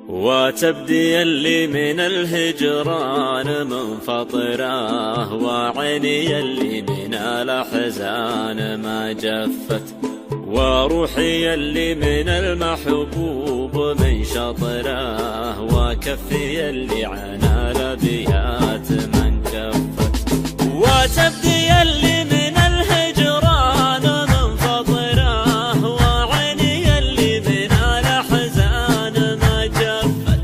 وتبدي اللي من الهجران منفطره، وعيني اللي من الأحزان ما جفت، وروحي اللي من المحبوب من شطره، وكفي اللي عن الأبيات من كفت. وتبدي اللي من الهجران منفطره، وعيني اللي من الأحزان ما جفت،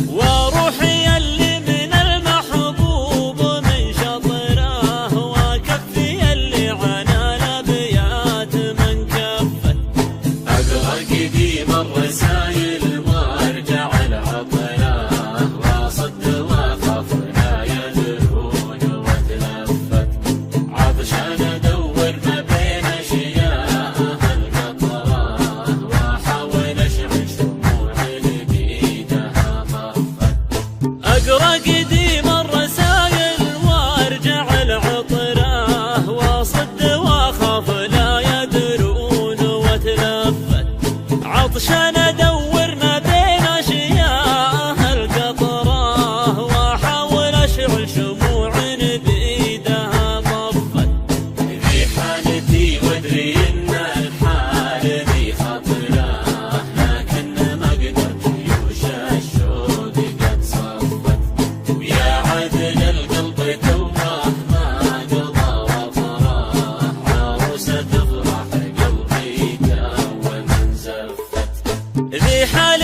وروحي اللي من المحبوب من شطره، وكفي اللي عن الأبيات من كفت. أقرأ قديم الرسايل وارجع العطره، واصد واخاف لا يدرون واتلفت، عطشان ادور ما بين اشياء القطره، واحاول اشعل شموع بيدها طفت. أقرأ قديم الرسايل وارجع العطره، واصد واخاف لا يدرون واتلفت، عطشان ادور ما بين اشياء القطره، واحاول اشعل شموع بيدها طفت. ذي حالتي وادري ان الحال ذي خطره، لكن ما قدرت جيوش الشوق قد صفت، ويا عدل القلب توه ما قضى وطره، عروسه تفرح قلبي كون زفت. ذي حال